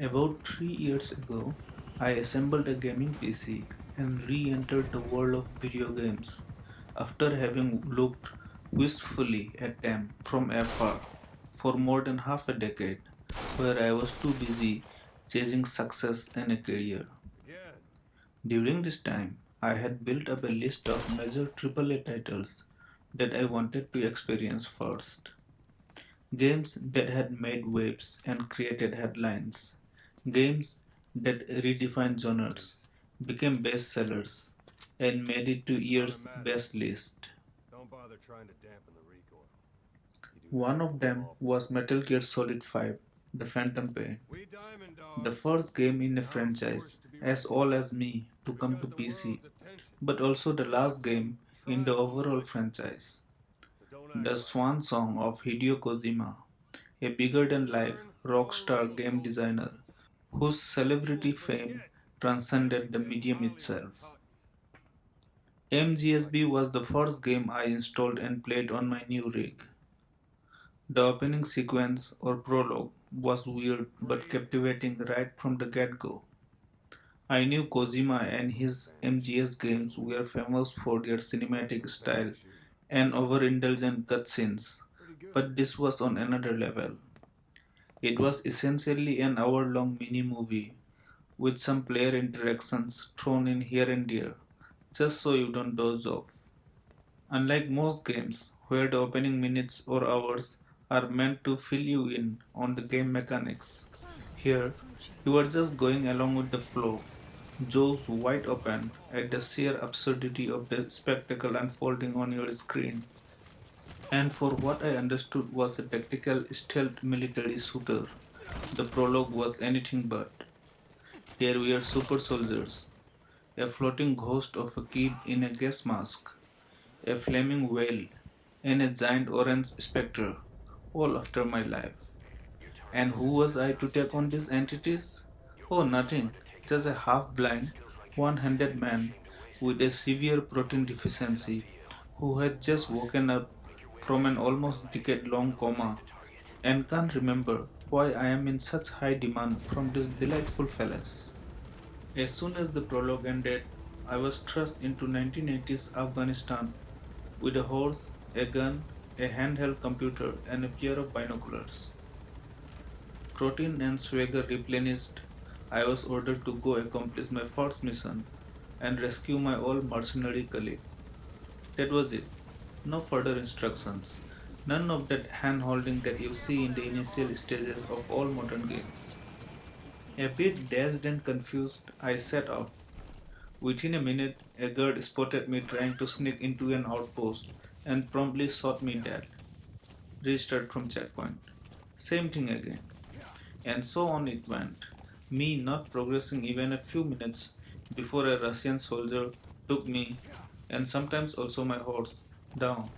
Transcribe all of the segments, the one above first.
About 3 years ago, I assembled a gaming PC and re entered the world of video games after having looked wistfully at them from afar for more than half a decade, where I was too busy chasing success and a career. During this time, I had built up a list of major AAA titles that I wanted to experience first. Games that had made waves and created headlines. Games that redefined genres, became bestsellers, and made it to year's best list. One of them was Metal Gear Solid 5, The Phantom Pain, the first game in a franchise as old as me to come to PC, but also the last game in the overall franchise. The swan song of Hideo Kojima, a bigger than life rockstar game designer whose celebrity fame transcended the medium itself. MGSV was the first game I installed and played on my new rig. The opening sequence or prologue was weird but captivating right from the get go. I knew Kojima and his MGS games were famous for their cinematic style and overindulgent cutscenes, but this was on another level. It was essentially an hour long mini movie with some player interactions thrown in here and there, just so you don't doze off. Unlike most games, where the opening minutes or hours are meant to fill you in on the game mechanics, here you are just going along with the flow, jaws wide open at the sheer absurdity of the spectacle unfolding on your screen. And for what I understood was a tactical stealth military shooter, the prologue was anything but. There were super soldiers, a floating ghost of a kid in a gas mask, a flaming whale, and a giant orange spectre, all after my life. And who was I to take on these entities? Oh, nothing, just a half blind, one handed man with a severe protein deficiency who had just woken up from an almost decade long coma and can't remember why I am in such high demand from these delightful fellas. As soon as the prologue ended, I was thrust into 1980s Afghanistan with a horse, a gun, a handheld computer, and a pair of binoculars. Protein and swagger replenished, I was ordered to go accomplish my first mission and rescue my old mercenary colleague. That was it. No further instructions. None of that hand holding that you see in the initial stages of all modern games. A bit dazed and confused, I set off. Within a minute, a guard spotted me trying to sneak into an outpost and promptly shot me dead. Restart from checkpoint. Same thing again. And so on it went. Me not progressing even a few minutes before a Russian soldier took me, and sometimes also my horse, down.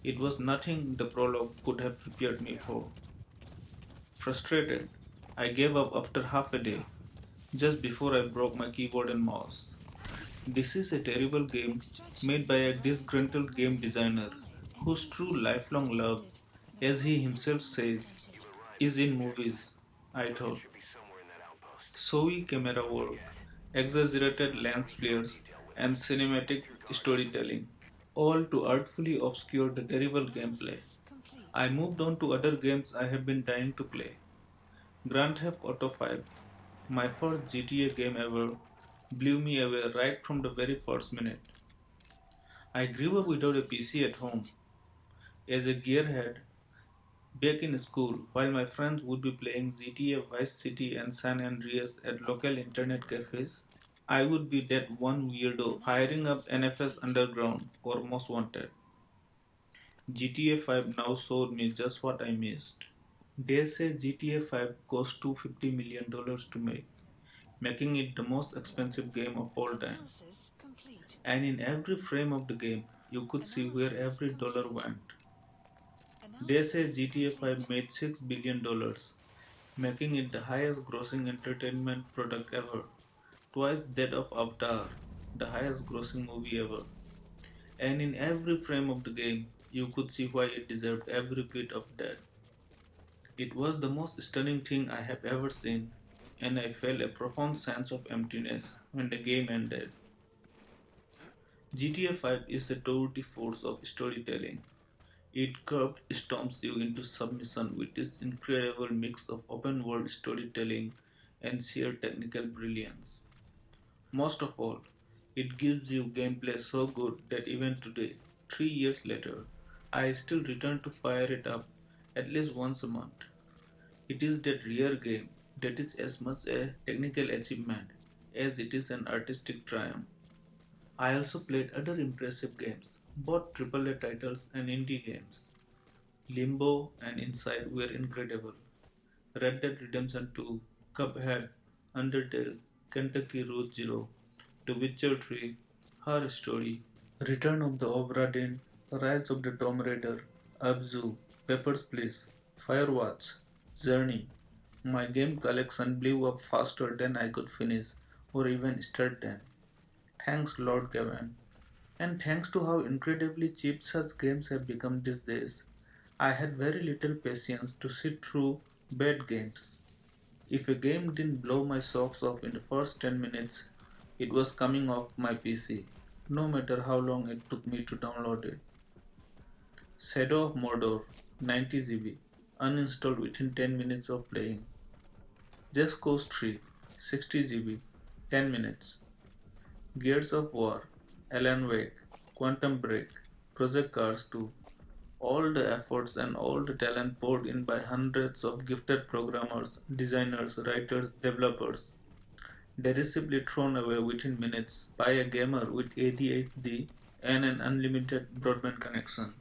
It was nothing the prologue could have prepared me for. Frustrated, I gave up after half a day, just before I broke my keyboard and mouse. This is a terrible game made by a disgruntled game designer whose true lifelong love, as he himself says, is in movies, I thought. Showy camera work, exaggerated lens flares, and cinematic storytelling, all to artfully obscure the terrible gameplay. I moved on to other games I have been dying to play. Grand Theft Auto 5, my first GTA game ever, blew me away right from the very first minute. I grew up without a PC at home. As a gearhead, back in school, while my friends would be playing GTA Vice City and San Andreas at local internet cafes, I would be that one weirdo firing up NFS Underground or Most Wanted. GTA 5 now showed me just what I missed. They say GTA 5 cost $250 million to make, making it the most expensive game of all time. And in every frame of the game, you could see where every dollar went. They say GTA 5 made $6 billion, making it the highest grossing entertainment product ever, twice that of Avatar, the highest grossing movie ever. And in every frame of the game, you could see why it deserved every bit of that. It was the most stunning thing I have ever seen. and I felt a profound sense of emptiness when the game ended. GTA 5 is a tour de force of storytelling. It curved stomps you into submission with its incredible mix of open world storytelling and sheer technical brilliance. Most of all, it gives you gameplay so good that even today, 3 years later, I still return to fire it up at least once a month. It is that rare game that is as much a technical achievement as it is an artistic triumph. I also played other impressive games, both AAA titles and indie games. Limbo and Inside were incredible. Red Dead Redemption 2, Cuphead, Undertale, Kentucky Road Zero, The Witcher 3, Her Story, Return of the Obra Dinn, Rise of the Tomb Raider, Abzu, Papers, Please, Firewatch, Journey. My game collection blew up faster than I could finish or even start them. Thanks, Lord Gavin. And thanks to how incredibly cheap such games have become these days, I had very little patience to sit through bad games. If a game didn't blow my socks off in the first 10 minutes, it was coming off my PC, no matter how long it took me to download it. Shadow of Mordor, 90 GB, uninstalled within 10 minutes of playing. Just Cause 3, 60 GB, 10 minutes. Gears of War, Alan Wake, Quantum Break, Project Cars 2, all the efforts and all the talent poured in by hundreds of gifted programmers, designers, writers, developers, derisively thrown away within minutes by a gamer with ADHD and an unlimited broadband connection.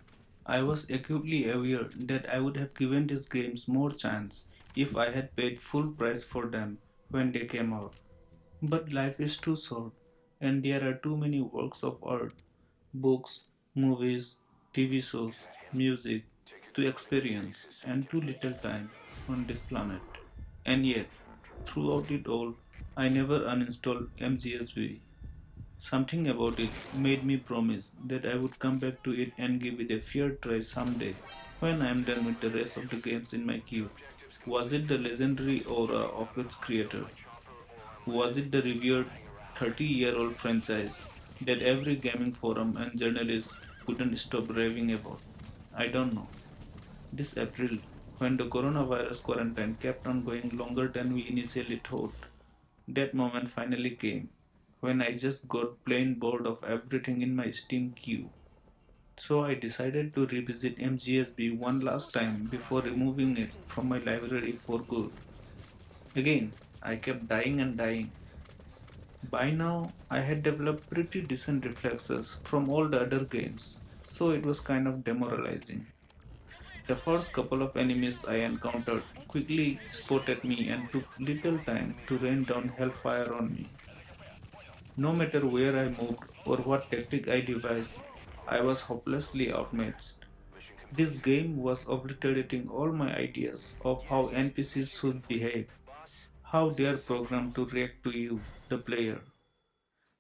I was acutely aware that I would have given these games more chance if I had paid full price for them when they came out. But life is too short, and there are too many works of art, books, movies, TV shows, music to experience, and too little time on this planet. And yet, throughout it all, I never uninstalled MGSV. Something about it made me promise that I would come back to it and give it a fair try someday when I am done with the rest of the games in my queue. Was it the legendary aura of its creator? Was it the revered 30-year-old franchise that every gaming forum and journalist couldn't stop raving about? I don't know. This April, when the coronavirus quarantine kept on going longer than we initially thought, that moment finally came when I just got plain bored of everything in my Steam queue. So I decided to revisit MGSB one last time before removing it from my library for good. Again, I kept dying and dying. By now, I had developed pretty decent reflexes from all the other games, so it was kind of demoralizing. The first couple of enemies I encountered quickly spotted me and took little time to rain down hellfire on me. No matter where I moved or what tactic I devised, I was hopelessly outmatched. This game was obliterating all my ideas of how NPCs should behave, how they are programmed to react to you, the player.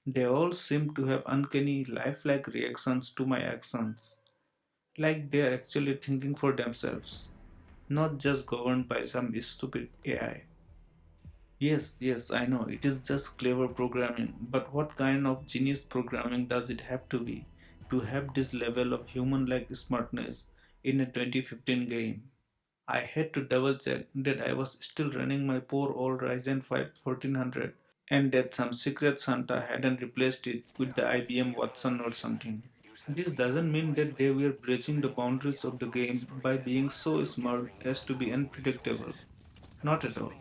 They all seem to have uncanny lifelike reactions to my actions, like they are actually thinking for themselves, not just governed by some stupid AI. Yes, I know, it is just clever programming, but what kind of genius programming does it have to be to have this level of human like smartness in a 2015 game? I had to double check that I was still running my poor old Ryzen 5 1400 and that some secret Santa hadn't replaced it with the IBM Watson or something. This doesn't mean that they were breaching the boundaries of the game by being so smart as to be unpredictable. Not at all.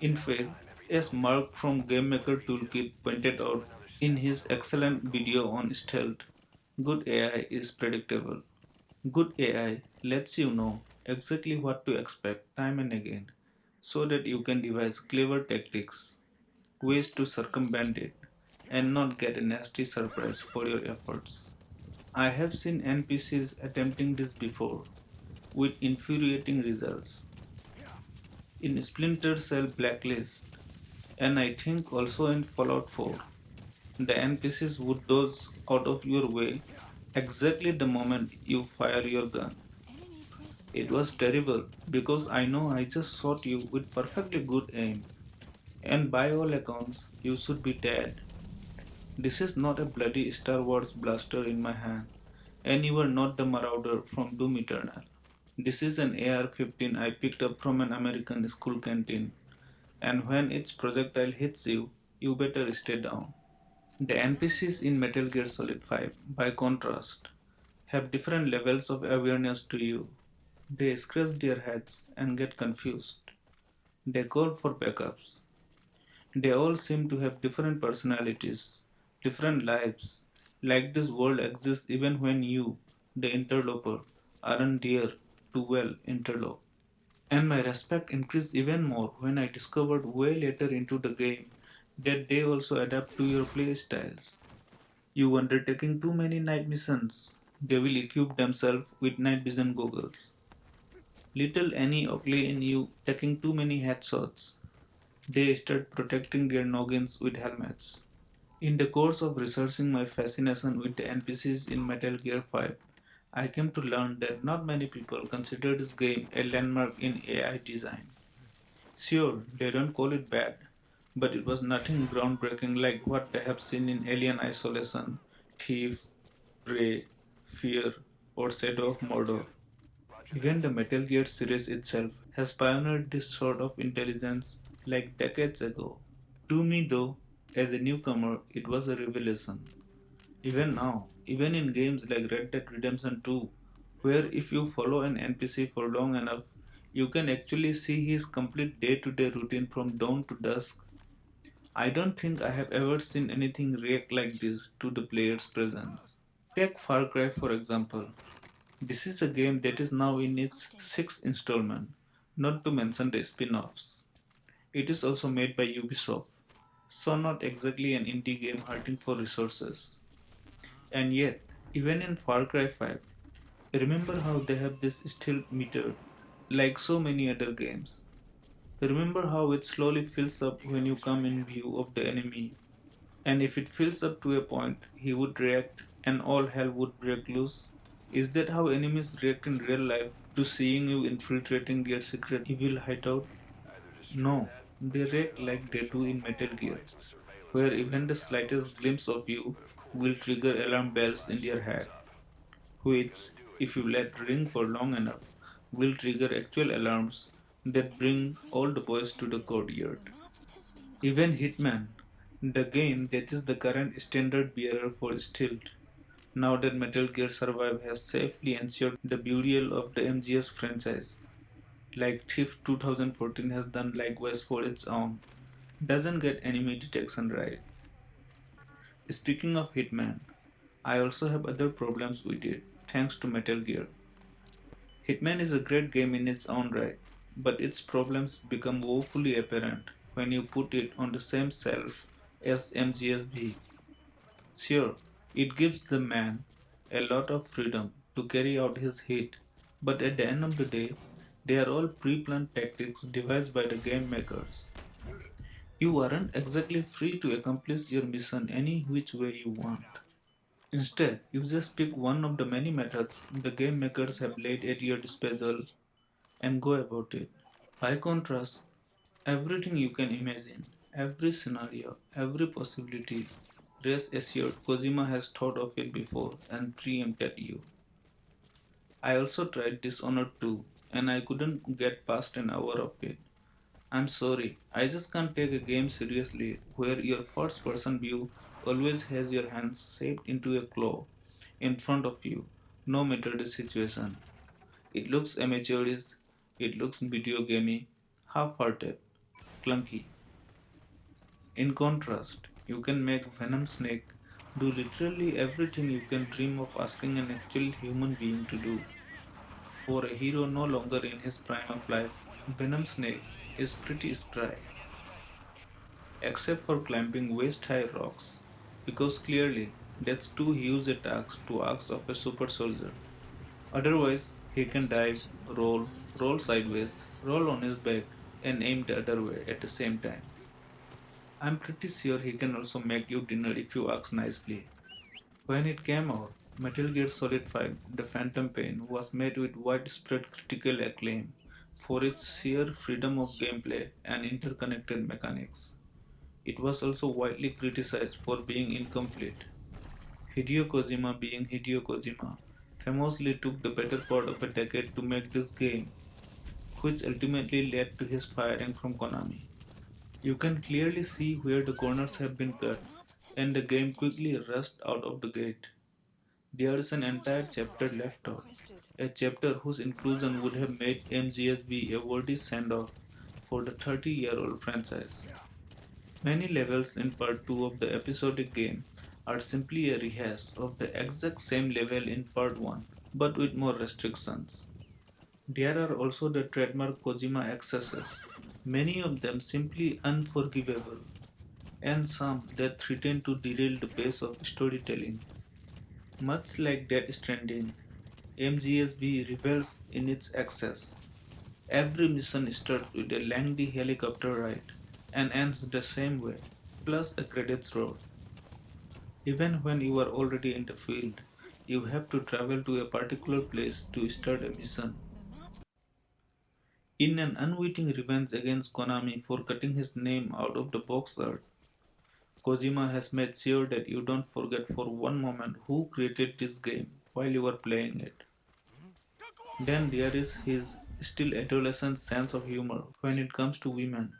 In fact, as Mark from GameMaker Toolkit pointed out in his excellent video on stealth, good AI is predictable. Good AI lets you know exactly what to expect time and again so that you can devise clever tactics, ways to circumvent it, and not get a nasty surprise for your efforts. I have seen NPCs attempting this before with infuriating results. In Splinter Cell Blacklist, and I think also in Fallout 4, the NPCs would dodge out of your way exactly the moment you fire your gun. It was terrible because I know I just shot you with perfectly good aim, And by all accounts, you should be dead. This is not a bloody Star Wars blaster in my hand, and you are not the marauder from Doom Eternal. This is an AR-15 I picked up from an American school canteen, and when its projectile hits you, you better stay down. The NPCs in Metal Gear Solid 5, by contrast, have different levels of awareness to you. They scratch their heads and get confused. They call for backups. They all seem to have different personalities, different lives, like this world exists even when you, the interloper, aren't there to well interlope. And my respect increased even more when I discovered way later into the game that they also adapt to your play styles. You undertaking too many night missions, they will equip themselves with night vision goggles. Little Annie Oakley in you taking too many headshots, they start protecting their noggins with helmets. In the course of researching my fascination with the NPCs in Metal Gear 5, I came to learn that not many people consider this game a landmark in AI design. Sure, they don't call it bad, but it was nothing groundbreaking like what they have seen in Alien Isolation, Thief, Prey, Fear, or Shadow of Mordor. Even the Metal Gear series itself has pioneered this sort of intelligence like decades ago. To me, though, as a newcomer, it was a revelation. Even now, even in games like Red Dead Redemption 2, where if you follow an NPC for long enough, you can actually see his complete day to day routine from dawn to dusk. I don't think I have ever seen anything react like this to the player's presence. Take Far Cry for example. This is a game that is now in its sixth installment, not to mention the spin offs. It is also made by Ubisoft, so not exactly an indie game hurting for resources. And yet, even in Far Cry 5, remember how they have this stealth meter, like so many other games. Remember how it slowly fills up when you come in view of the enemy, and if it fills up to a point, he would react and all hell would break loose? Is that how enemies react in real life to seeing you infiltrating their secret evil hideout? No, they react like they do in Metal Gear, where even the slightest glimpse of you will trigger alarm bells in their head, which, if you let ring for long enough, will trigger actual alarms that bring all the boys to the courtyard. Even Hitman, the game that is the current standard bearer for stealth, now that Metal Gear Survive has safely ensured the burial of the MGS franchise, like Thief 2014 has done likewise for its own, doesn't get enemy detection right. Speaking of Hitman, I also have other problems with it, thanks to Metal Gear. Hitman is a great game in its own right, but its problems become woefully apparent when you put it on the same shelf as MGSV. Sure, it gives the man a lot of freedom to carry out his hit, but at the end of the day, they are all pre-planned tactics devised by the game makers. You aren't exactly free to accomplish your mission any which way you want. Instead, you just pick one of the many methods the game makers have laid at your disposal and go about it. By contrast, everything you can imagine, every scenario, every possibility, rest assured Kojima has thought of it before and preempted you. I also tried Dishonored 2 and I couldn't get past an hour of it. I'm sorry, I just can't take a game seriously where your first person view always has your hands shaped into a claw in front of you, no matter the situation. It looks amateurish, it looks video gamey, half-hearted, clunky. In contrast, you can make Venom Snake do literally everything you can dream of asking an actual human being to do. For a hero no longer in his prime of life, Venom Snake is pretty spry, except for climbing waist high rocks, because clearly that's too huge a task to ask of a super soldier. Otherwise, he can dive, roll sideways, roll on his back, and aim the other way at the same time. I'm pretty sure he can also make you dinner if you ask nicely. When it came out, Metal Gear Solid 5 The Phantom Pain was met with widespread critical acclaim, for its sheer freedom of gameplay and interconnected mechanics. It was also widely criticized for being incomplete. Hideo Kojima, being Hideo Kojima, famously took the better part of a decade to make this game, which ultimately led to his firing from Konami. You can clearly see where the corners have been cut, and the game quickly rushed out of the gate. There is an entire chapter left out, a chapter whose inclusion would have made MGSV a worthy send off for the 30-year-old franchise. Many levels in Part 2 of the episodic game are simply a rehash of the exact same level in Part 1, but with more restrictions. There are also the trademark Kojima excesses, many of them simply unforgivable, and some that threaten to derail the pace of storytelling. Much like Death Stranding, MGSV revels in its excess. Every mission starts with a lengthy helicopter ride and ends the same way, plus a credits roll. Even when you are already in the field, you have to travel to a particular place to start a mission. In an unwitting revenge against Konami for cutting his name out of the box art, Kojima has made sure that you don't forget for one moment who created this game while you are playing it. Then there is his still adolescent sense of humor when it comes to women,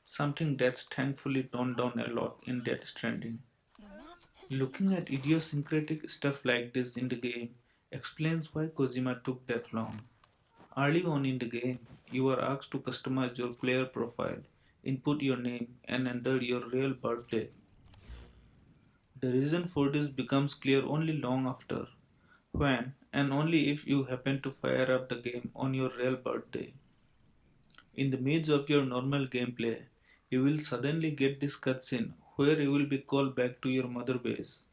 something that's thankfully toned down a lot in Death Stranding. Looking at idiosyncratic stuff like this in the game explains why Kojima took that long. Early on in the game, you are asked to customize your player profile, input your name, and enter your real birth date. The reason for this becomes clear only long after, when and only if you happen to fire up the game on your real birthday. In the midst of your normal gameplay, you will suddenly get this cutscene where you will be called back to your mother base.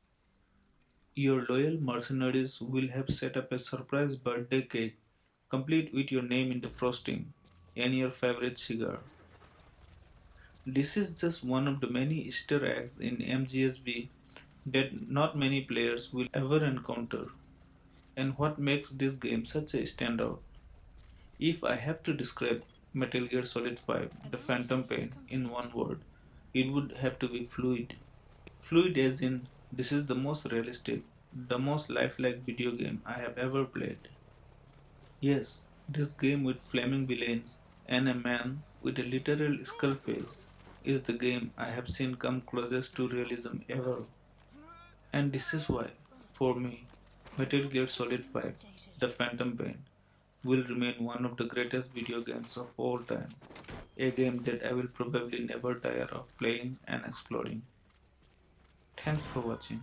Your loyal mercenaries will have set up a surprise birthday cake complete with your name in the frosting and your favorite cigar. This is just one of the many Easter eggs in MGSV that not many players will ever encounter, and what makes this game such a standout. If I have to describe Metal Gear Solid 5 The Phantom Pain in one word, it would have to be fluid. Fluid as in, this is the most realistic, the most lifelike video game I have ever played. Yes, this game with flaming villains and a man with a literal skull face is the game I have seen come closest to realism ever. And this is why, for me, Metal Gear Solid 5 The Phantom Pain will remain one of the greatest video games of all time, a game that I will probably never tire of playing and exploring. Thanks for watching.